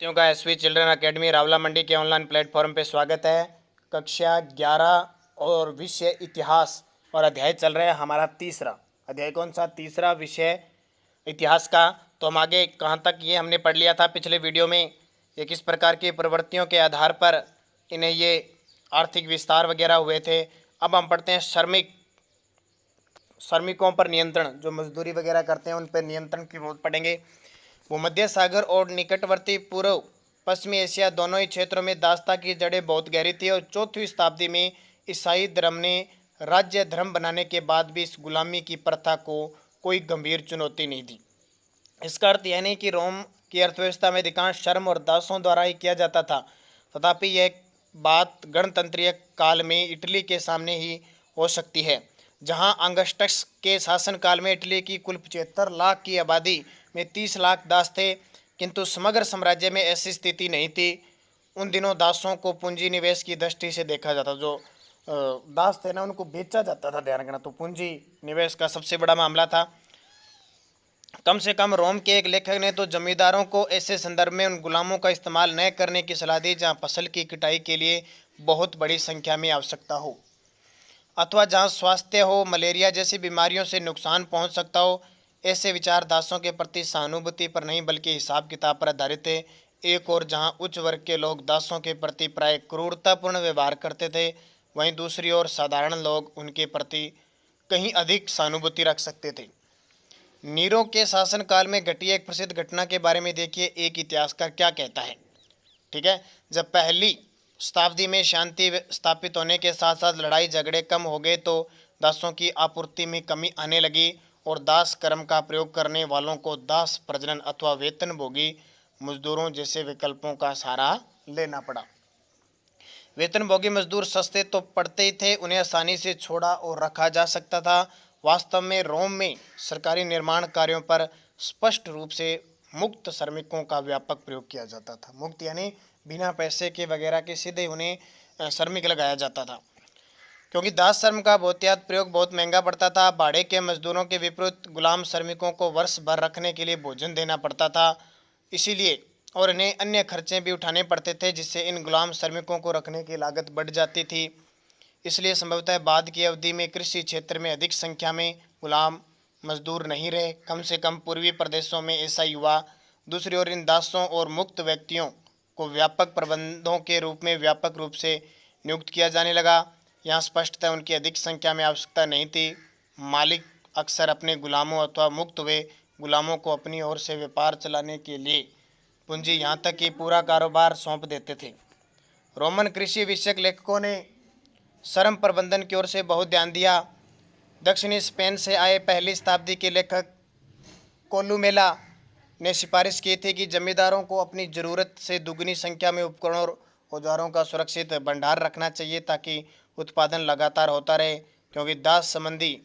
विद्यार्थियों का SV children academy Rawla मंडी के ऑनलाइन प्लेटफॉर्म पे स्वागत है। कक्षा 11 और विषय इतिहास और अध्याय चल रहा है हमारा तीसरा अध्याय। कौन सा? तीसरा विषय इतिहास का। तो हम आगे कहाँ तक ये हमने पढ़ लिया था पिछले वीडियो में, ये किस प्रकार की प्रवृत्तियों के आधार पर इन्हें ये आर्थिक विस्तार वगैरह हुए थे। अब हम पढ़ते हैं श्रमिकों पर नियंत्रण, जो मजदूरी वगैरह करते हैं उन पर नियंत्रण की बहुत पढ़ेंगे। भूमध्य सागर और निकटवर्ती पूर्व पश्चिमी एशिया दोनों ही क्षेत्रों में दासता की जड़ें बहुत गहरी थी और 4वीं शताब्दी में ईसाई धर्म ने राज्य धर्म बनाने के बाद भी इस गुलामी की प्रथा को कोई गंभीर चुनौती नहीं दी। इसका अर्थ यह नहीं कि रोम की अर्थव्यवस्था में अधिकांश श्रम और दासों द्वारा ही किया जाता था, तथापि यह बात गणतंत्रीय काल में इटली के सामने ही हो सकती है, जहां अंगस्टस के शासनकाल में इटली की कुल 75 लाख की आबादी में 30 लाख दास थे, किंतु समग्र साम्राज्य में ऐसी स्थिति नहीं थी। उन दिनों दासों को पूंजी निवेश की दृष्टि से देखा जाता, जो दास थे ना उनको बेचा जाता था, ध्यान रखना। तो पूंजी निवेश का सबसे बड़ा मामला था। कम से कम रोम के एक लेखक ने तो जमींदारों को ऐसे संदर्भ में उन गुलामों का इस्तेमाल न करने की सलाह दी जहां फसल की कटाई के लिए बहुत बड़ी संख्या में आवश्यकता हो, अथवा जहां स्वास्थ्य हो, मलेरिया जैसी बीमारियों से नुकसान पहुंच सकता हो। ऐसे विचार दासों के प्रति सहानुभूति पर नहीं बल्कि हिसाब किताब पर आधारित थे। एक और जहां उच्च वर्ग के लोग दासों के प्रति प्राय क्रूरतापूर्ण व्यवहार करते थे, वहीं दूसरी ओर साधारण लोग उनके प्रति कहीं अधिक सहानुभूति रख सकते थे। नीरो के शासनकाल में घटी एक प्रसिद्ध घटना के बारे में देखिए, एक इतिहासकार क्या कहता है। ठीक है, जब पहली शताब्दी में शांति स्थापित होने के साथ साथ लड़ाई झगड़े कम हो गए तो दासों की आपूर्ति में कमी आने लगी और दास कर्म का प्रयोग करने वालों को दास प्रजनन अथवा वेतनभोगी मजदूरों जैसे विकल्पों का सहारा लेना पड़ा। वेतनभोगी मजदूर सस्ते तो पड़ते ही थे, उन्हें आसानी से छोड़ा और रखा जा सकता था। वास्तव में रोम में सरकारी निर्माण कार्यों पर स्पष्ट रूप से मुक्त श्रमिकों का व्यापक प्रयोग किया जाता था। मुक्त यानी बिना पैसे के वगैरह के, सीधे उन्हें श्रमिक लगाया जाता था, क्योंकि दास श्रम का बहुतायत प्रयोग बहुत महंगा पड़ता था। भाड़े के मजदूरों के विपरीत गुलाम श्रमिकों को वर्ष भर रखने के लिए भोजन देना पड़ता था, इसीलिए और इन्हें अन्य खर्चे भी उठाने पड़ते थे, जिससे इन गुलाम श्रमिकों को रखने की लागत बढ़ जाती थी। इसलिए संभवतः बाद की अवधि में कृषि क्षेत्र में अधिक संख्या में गुलाम मजदूर नहीं रहे, कम से कम पूर्वी प्रदेशों में ऐसा ही हुआ। दूसरी ओर इन दासों और मुक्त व्यक्तियों को व्यापक प्रबंधों के रूप में व्यापक रूप से नियुक्त किया जाने लगा। यहाँ स्पष्टतः उनकी अधिक संख्या में आवश्यकता नहीं थी। मालिक अक्सर अपने गुलामों अथवा मुक्त हुए गुलामों को अपनी ओर से व्यापार चलाने के लिए पूंजी, यहाँ तक कि पूरा कारोबार सौंप देते थे। रोमन कृषि विषयक लेखकों ने श्रम प्रबंधन की ओर से बहुत ध्यान दिया। दक्षिणी स्पेन से आए पहली शताब्दी के लेखक कोलुमेला ने सिफारिश की थी कि जमींदारों को अपनी ज़रूरत से दुगनी संख्या में उपकरणों और औजारों का सुरक्षित भंडार रखना चाहिए ताकि उत्पादन लगातार होता रहे, क्योंकि दास संबंधी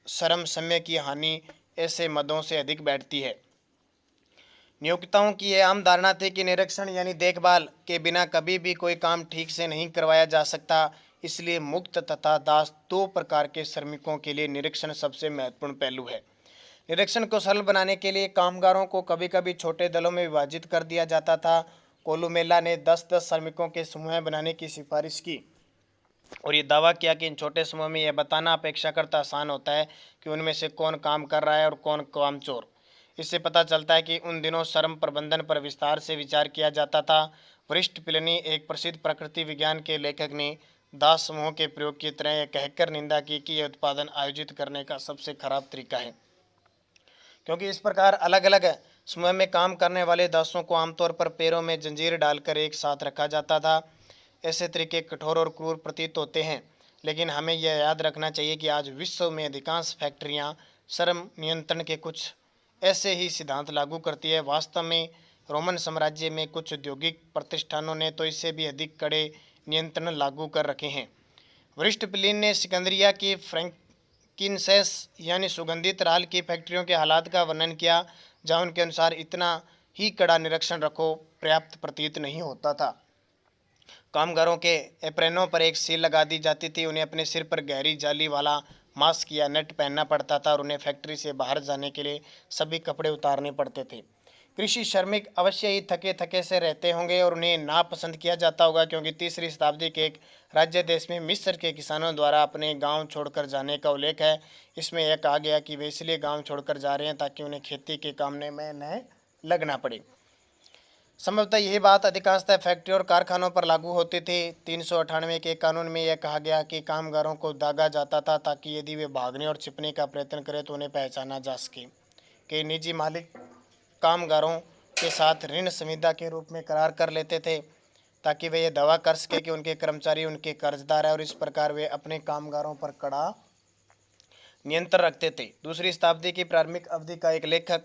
श्रम समय की हानि ऐसे मदों से अधिक बैठती है। नियोक्ताओं की यह आम धारणा थी कि निरीक्षण यानी देखभाल के बिना कभी भी कोई काम ठीक से नहीं करवाया जा सकता। इसलिए मुक्त तथा दास दो प्रकार के श्रमिकों के लिए निरीक्षण सबसे महत्वपूर्ण पहलू है। निरीक्षण को सरल बनाने के लिए कामगारों को कभी कभी छोटे दलों में विभाजित कर दिया जाता था। कोलुमेला ने 10-10 श्रमिकों के समूह बनाने की सिफारिश की और ये दावा किया कि इन छोटे समूह में यह बताना अपेक्षाकृत आसान होता है कि उनमें से कौन काम कर रहा है और कौन कामचोर। इससे पता चलता है कि उन दिनों श्रम प्रबंधन पर विस्तार से विचार किया जाता था। वरिष्ठ प्लिनी, एक प्रसिद्ध प्रकृति विज्ञान के लेखक, ने दास समूह के प्रयोग की तरह यह कहकर निंदा की कि यह उत्पादन आयोजित करने का सबसे खराब तरीका है, क्योंकि इस प्रकार अलग अलग समूह में काम करने वाले दासों को आमतौर पर पैरों में जंजीर डालकर एक साथ रखा जाता था। ऐसे तरीके कठोर और क्रूर प्रतीत होते हैं, लेकिन हमें यह याद रखना चाहिए कि आज विश्व में अधिकांश फैक्ट्रियां श्रम नियंत्रण के कुछ ऐसे ही सिद्धांत लागू करती है। वास्तव में रोमन साम्राज्य में कुछ औद्योगिक प्रतिष्ठानों ने तो इससे भी अधिक कड़े नियंत्रण लागू कर रखे हैं। वरिष्ठ प्लिनी ने सिकंदरिया की फ्रैंकिनसेस यानी सुगंधित राल की फैक्ट्रियों के हालात का वर्णन किया, जहां उनके अनुसार इतना ही कड़ा निरीक्षण रखो पर्याप्त प्रतीत नहीं होता था। कामगारों के एप्रेनों पर एक सील लगा दी जाती थी, उन्हें अपने सिर पर गहरी जाली वाला मास्क या नेट पहनना पड़ता था और उन्हें फैक्ट्री से बाहर जाने के लिए सभी कपड़े उतारने पड़ते थे। कृषि श्रमिक अवश्य ही थके थके से रहते होंगे और उन्हें नापसंद किया जाता होगा, क्योंकि तीसरी शताब्दी के एक राज्य देश में मिस्र के किसानों द्वारा अपने गांव छोड़कर जाने का उल्लेख है। इसमें यह कहा गया कि वे इसलिए गांव छोड़कर जा रहे हैं ताकि उन्हें खेती के काम में न लगना पड़े। संभवतः यही बात अधिकांशतः फैक्ट्री और कारखानों पर लागू होती थी। 398 के कानून में यह कहा गया कि कामगारों को दागा जाता था ताकि यदि वे भागने और छिपने का प्रयत्न करें तो उन्हें पहचाना जा सके। कई निजी मालिक कामगारों के साथ ऋण संविदा के रूप में करार कर लेते थे ताकि वे ये दावा कर सके कि उनके कर्मचारी उनके कर्जदार है, और इस प्रकार वे अपने कामगारों पर कड़ा नियंत्रण रखते थे। दूसरी शताब्दी की प्रारंभिक अवधि का एक लेखक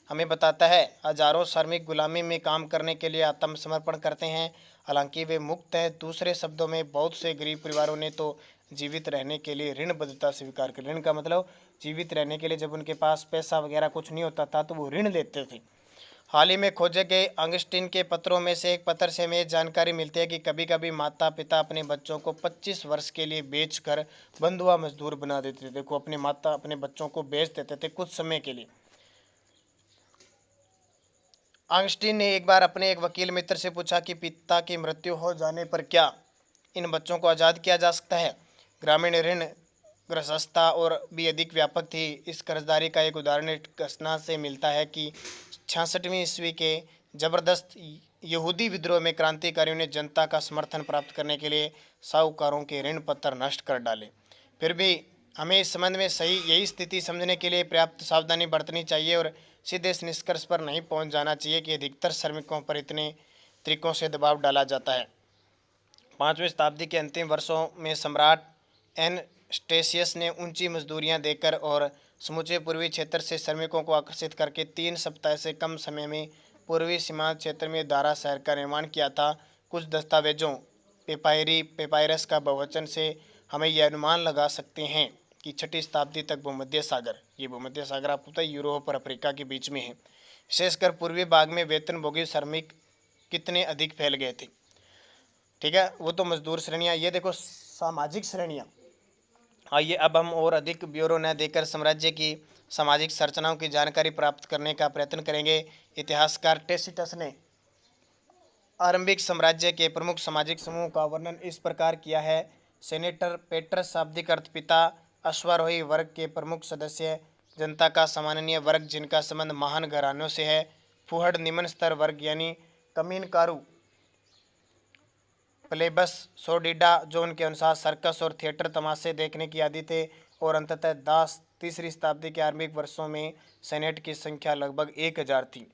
हमें बताता है, हजारों श्रमिक गुलामी में काम करने के लिए आत्मसमर्पण करते हैं, हालांकि वे मुक्त हैं। दूसरे शब्दों में बहुत से गरीब परिवारों ने तो जीवित रहने के लिए ऋणबद्धता स्वीकार कर। ऋण का मतलब जीवित रहने के लिए जब उनके पास पैसा वगैरह कुछ नहीं होता था तो वो ऋण लेते थे। हाल ही में खोजे गए ऑगस्टीन के पत्रों में से एक पत्र से हमें जानकारी मिलती है कि कभी कभी माता पिता अपने बच्चों को 25 वर्ष के लिए बेचकर बंधुआ मजदूर बना देते थे। देखो, अपने माता अपने बच्चों को बेच देते थे कुछ समय के लिए। ऑगस्टीन ने एक बार अपने एक वकील मित्र से पूछा कि पिता की मृत्यु हो जाने पर क्या इन बच्चों को आज़ाद किया जा सकता है। ग्रामीण ऋण ग्रस्तता और भी अधिक व्यापक थी। इस कर्जदारी का एक उदाहरण इस घटना से मिलता है कि 66वीं ईस्वी के जबरदस्त यहूदी विद्रोह में क्रांतिकारियों ने जनता का समर्थन प्राप्त करने के लिए साहूकारों के ऋण पत्र नष्ट कर डाले। फिर भी हमें इस संबंध में सही यही स्थिति समझने के लिए पर्याप्त सावधानी बरतनी चाहिए और सीधे इस निष्कर्ष पर नहीं पहुंच जाना चाहिए कि अधिकतर श्रमिकों पर इतने तरीकों से दबाव डाला जाता है। 5वीं शताब्दी के अंतिम वर्षों में सम्राट एनस्टेशियस ने ऊंची मजदूरियां देकर और समूचे पूर्वी क्षेत्र से श्रमिकों को आकर्षित करके 3 सप्ताह से कम समय में पूर्वी सीमांत क्षेत्र में दारा शहर का निर्माण किया था। कुछ दस्तावेजों पेपायरस का बहुवचन से हमें यह अनुमान लगा सकते हैं कि 6वीं शताब्दी तक भूमध्य सागर, ये भूमध्य सागर आपको पता है यूरोप और अफ्रीका के बीच में है, विशेषकर पूर्वी भाग में वेतनभोगी श्रमिक कितने अधिक फैल गए थे। ठीक है, वो तो मजदूर श्रेणियाँ। ये देखो सामाजिक श्रेणियाँ। आइए अब हम और अधिक ब्यूरो न देकर साम्राज्य की सामाजिक संरचनाओं की जानकारी प्राप्त करने का प्रयत्न करेंगे। इतिहासकार टेसिटस ने आरंभिक साम्राज्य के प्रमुख सामाजिक समूह का वर्णन इस प्रकार किया है। सेनेटर पेट्रस शाब्दिक अर्थ पिता, अश्वारोही वर्ग के प्रमुख सदस्य, जनता का सामान्य वर्ग जिनका संबंध महान घरानों से है, फुहड़ निम्न स्तर वर्ग यानी कमीनकारू, प्लेबस सोडिडा जो उनके अनुसार सर्कस और थिएटर तमाशे देखने की आदि थे, और अंततः दास। तीसरी शताब्दी के आरंभिक वर्षों में सेनेट की संख्या लगभग 1000 थी।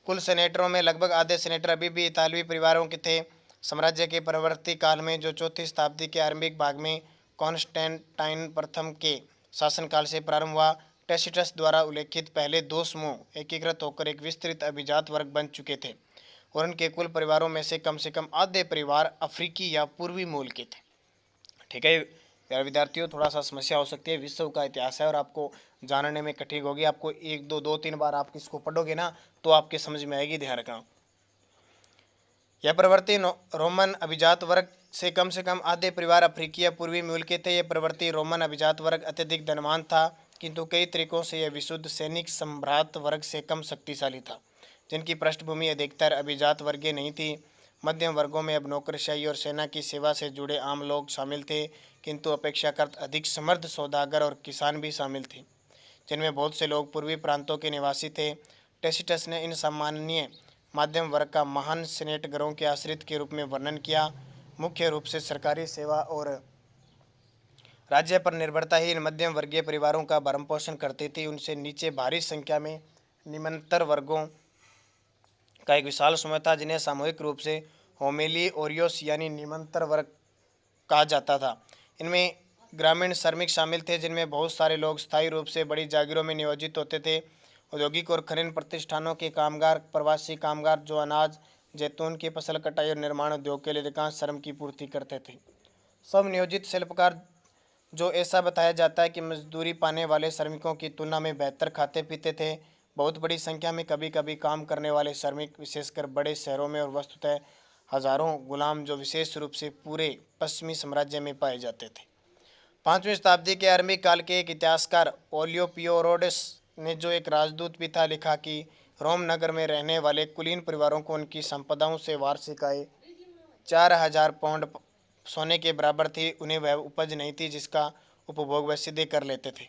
कुल सेनेटरों में लगभग आधे सेनेटर अभी भी इतालवी परिवारों के थे। साम्राज्य के परवर्ती काल में जो 4वीं शताब्दी के आरंभिक भाग में कॉन्स्टेंटाइन प्रथम के शासनकाल से प्रारंभ हुआ, टेसिटस द्वारा उल्लेखित पहले 2 समूह एकीकृत होकर एक विस्तृत अभिजात वर्ग बन चुके थे, और उनके कुल परिवारों में से कम आधे परिवार अफ्रीकी या पूर्वी मूल के थे। ठीक है प्यारे विद्यार्थियों, थोड़ा सा समस्या हो सकती है, विश्व का इतिहास है और आपको जानने में कठिन होगी। आपको 1 2 2 3 बार आप इसको पढ़ोगे ना तो आपके समझ में आएगी, ध्यान रखना। यह प्रवृत्ति रोमन अभिजात वर्ग से कम आधे परिवार अफ्रीकी या पूर्वी मूल के थे। यह प्रवृत्ति रोमन अभिजात वर्ग अत्यधिक धनवान था, किंतु कई तरीकों से यह विशुद्ध सैनिक सम्भ्रांत वर्ग से कम शक्तिशाली था, जिनकी पृष्ठभूमि अधिकतर अभिजात वर्गीय नहीं थी। मध्यम वर्गों में अब नौकरशाही और सेना की सेवा से जुड़े आम लोग शामिल थे, किंतु अपेक्षाकृत अधिक समृद्ध सौदागर और किसान भी शामिल थे, जिनमें बहुत से लोग पूर्वी प्रांतों के निवासी थे। टेसिटस ने इन सामान्य मध्यम वर्ग का महान सेनेट घरों के आश्रित के रूप में वर्णन किया। मुख्य रूप से सरकारी सेवा और राज्य पर निर्भरता ही इन मध्यम वर्गीय परिवारों का भरण पोषण करती थी। उनसे नीचे भारी संख्या में निम्नतर वर्गों का एक विशाल समूह था, जिन्हें सामूहिक रूप से होमिली ओरियोस यानी निम्नतर वर्ग कहा जाता था। इनमें ग्रामीण श्रमिक शामिल थे, जिनमें बहुत सारे लोग स्थायी रूप से बड़ी जागीरों में नियोजित होते थे। औद्योगिक और खनन प्रतिष्ठानों के कामगार, प्रवासी कामगार जो अनाज, जैतून की फसल कटाई और निर्माण उद्योग के लिए अधिकांश श्रम की पूर्ति करते थे। सब नियोजित शिल्पकार, जो ऐसा बताया जाता है कि मजदूरी पाने वाले श्रमिकों की तुलना में बेहतर खाते पीते थे। बहुत बड़ी संख्या में कभी कभी काम करने वाले श्रमिक, विशेषकर बड़े शहरों में, और वस्तुतः हजारों गुलाम जो विशेष रूप से पूरे पश्चिमी साम्राज्य में पाए जाते थे। 5वीं शताब्दी के आरंभिक काल के एक इतिहासकार ओलियोपियोरोडस ने, जो एक राजदूत भी था, लिखा कि रोम नगर में रहने वाले कुलीन परिवारों को उनकी संपदाओं से वार्षिक आय 4,000 पाउंड सोने के बराबर थी। उन्हें वह उपज नहीं थी जिसका उपभोग वह सीधे कर लेते थे।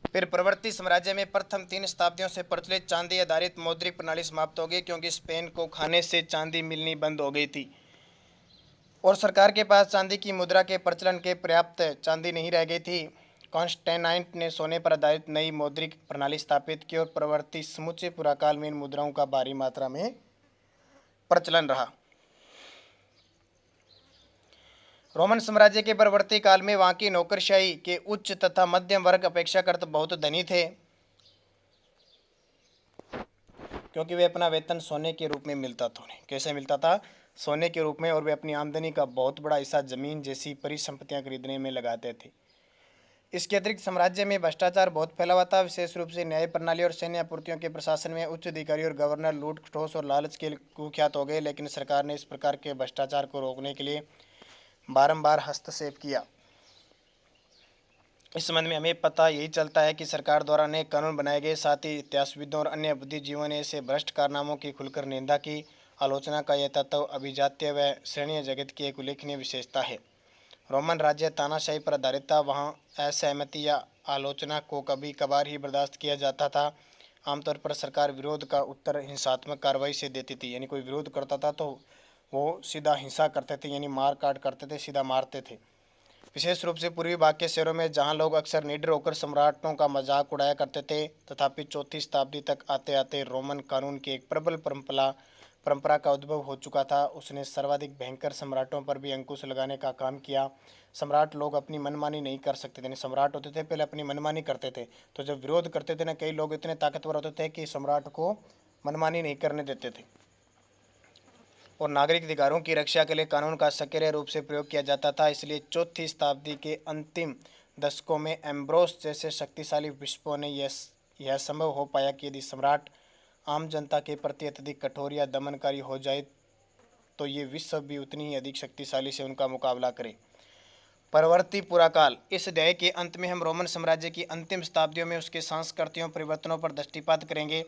फिर प्रवर्ती साम्राज्य में प्रथम 3 शताब्दियों से प्रचलित चांदी आधारित मौद्रिक प्रणाली समाप्त हो गई, क्योंकि स्पेन को खाने से चांदी मिलनी बंद हो गई थी और सरकार के पास चांदी की मुद्रा के प्रचलन के पर्याप्त चांदी नहीं रह गई थी। कॉन्स्टेंटाइन ने सोने पर आधारित नई मौद्रिक प्रणाली स्थापित की और प्रवर्ती समूचे पुराकाल में इन मुद्राओं का भारी मात्रा में प्रचलन रहा। रोमन साम्राज्य के परवर्ती काल में वहां की नौकरशाही के उच्च तथा मध्यम वर्ग अपेक्षाकृत बहुत धनी थे, क्योंकि वे अपना वेतन सोने के रूप में मिलता था। उन्हें कैसे मिलता था? सोने के रूप में, और वे अपनी आमदनी का बहुत बड़ा हिस्सा जमीन जैसी परिसंपत्तियां खरीदने में लगाते थे। इसके अतिरिक्त साम्राज्य में भ्रष्टाचार बहुत फैला हुआ था, विशेष रूप से न्याय प्रणाली और सैन्य आपूर्तियों के प्रशासन में उच्च अधिकारी और गवर्नर लूट खसोट और लालच के कुख्यात हो गए। लेकिन सरकार ने इस प्रकार के भ्रष्टाचार को रोकने के लिए बारंबार हस्तक्षेप किया। इस संबंध में हमें पता यही चलता है कि सरकार द्वारा अनेक कानून बनाए गए, साथ ही इतिहासविदों और अन्य बुद्धिजीवियों ने ऐसे भ्रष्ट कारनामों की खुलकर निंदा की। आलोचना का यह तत्व अभिजातीय व श्रेणीय जगत की एक उल्लेखनीय विशेषता है। रोमन राज्य तानाशाही पर आधारित था। वहाँ असहमति या आलोचना को कभी कभार ही बर्दाश्त किया जाता था। आमतौर पर सरकार विरोध का उत्तर हिंसात्मक कार्रवाई से देती थी, यानी कोई विरोध करता था तो वो सीधा हिंसा करते थे, यानी मार काट करते थे, सीधा मारते थे। विशेष रूप से पूर्वी भाग के शहरों में, जहां लोग अक्सर निडर होकर सम्राटों का मजाक उड़ाया करते थे। तथापि 4वीं शताब्दी तक आते आते रोमन कानून की एक प्रबल परंपरा का उद्भव हो चुका था। उसने सर्वाधिक भयंकर सम्राटों पर भी अंकुश लगाने का काम किया। सम्राट लोग अपनी मनमानी नहीं कर सकते थे। सम्राट होते थे पहले अपनी मनमानी करते थे, तो जब विरोध करते थे ना, कई लोग इतने ताकतवर होते थे कि सम्राट को मनमानी नहीं करने देते थे। और नागरिक अधिकारों की रक्षा के लिए कानून का सक्रिय रूप से प्रयोग किया जाता था। इसलिए 4वीं शताब्दी के अंतिम दशकों में एम्ब्रोस जैसे शक्तिशाली बिशपों ने यह संभव हो पाया कि यदि सम्राट आम जनता के प्रति अत्यधिक कठोर या दमनकारी हो जाए तो ये विश्व भी उतनी ही अधिक शक्तिशाली से उनका मुकाबला करे। परवर्ती पुराकाल। इस अध्याय के अंत में हम रोमन साम्राज्य की अंतिम शताब्दियों में उसके सांस्कृतिक परिवर्तनों पर दृष्टिपात करेंगे।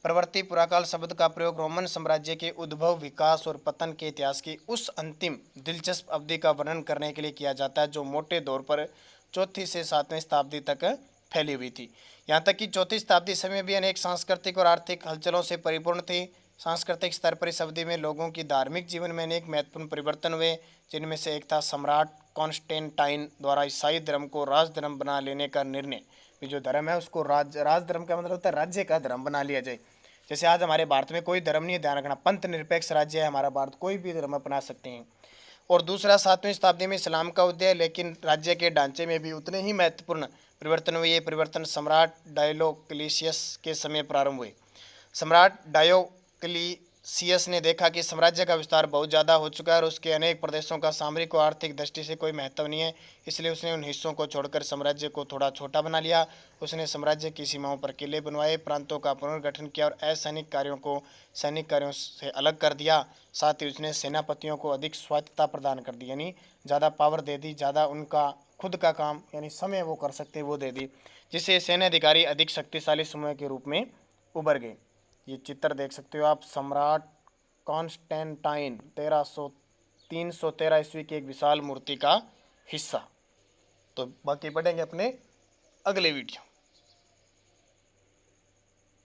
परवर्ती पुराकाल शब्द का प्रयोग रोमन साम्राज्य के उद्भव, विकास और पतन के इतिहास की उस अंतिम दिलचस्प अवधि का वर्णन करने के लिए किया जाता है, जो मोटे तौर पर 4वीं से 7वीं शताब्दी तक फैली हुई थी। यहाँ तक कि 4वीं शताब्दी समय भी अनेक सांस्कृतिक और आर्थिक हलचलों से परिपूर्ण थी। सांस्कृतिक स्तर पर इस अवधि में लोगों की धार्मिक जीवन में अनेक महत्वपूर्ण परिवर्तन हुए, जिनमें से एक था सम्राट कॉन्स्टेंटाइन द्वारा ईसाई धर्म को राज धर्म बना लेने का निर्णय। जो धर्म है उसको राज धर्म का मतलब होता है राज्य का धर्म बना लिया जाए। जैसे आज हमारे भारत में कोई धर्म नहीं है, ध्यान रखना, पंथ निरपेक्ष राज्य है हमारा भारत, कोई भी धर्म अपना सकते हैं। और दूसरा 7वीं शताब्दी में इस्लाम का उदय, लेकिन राज्य के ढांचे में भी उतने ही महत्वपूर्ण परिवर्तन हुए। ये परिवर्तन सम्राट डायोक्लिशियस के समय प्रारंभ हुए। सम्राट डायोक्लिशियस ने देखा कि साम्राज्य का विस्तार बहुत ज़्यादा हो चुका है और उसके अनेक प्रदेशों का सामरिक और आर्थिक दृष्टि से कोई महत्व नहीं है, इसलिए उसने उन हिस्सों को छोड़कर साम्राज्य को थोड़ा छोटा बना लिया। उसने साम्राज्य की सीमाओं पर किले बनवाए, प्रांतों का पुनर्गठन किया और असैनिक कार्यों को सैनिक कार्यों से अलग कर दिया। साथ ही उसने सेनापतियों को अधिक स्वायत्तता प्रदान कर दी, यानी ज़्यादा पावर दे दी, ज़्यादा उनका खुद का काम यानी समय वो कर सकते वो दे दी, जिससे सैन्य अधिकारी अधिक शक्तिशाली समूह के रूप में उभर गए। ये चित्र देख सकते हो आप, सम्राट कॉन्स्टेंटाइन 313 ईस्वी की एक विशाल मूर्ति का हिस्सा। तो बाकी पढ़ेंगे अपने अगले वीडियो।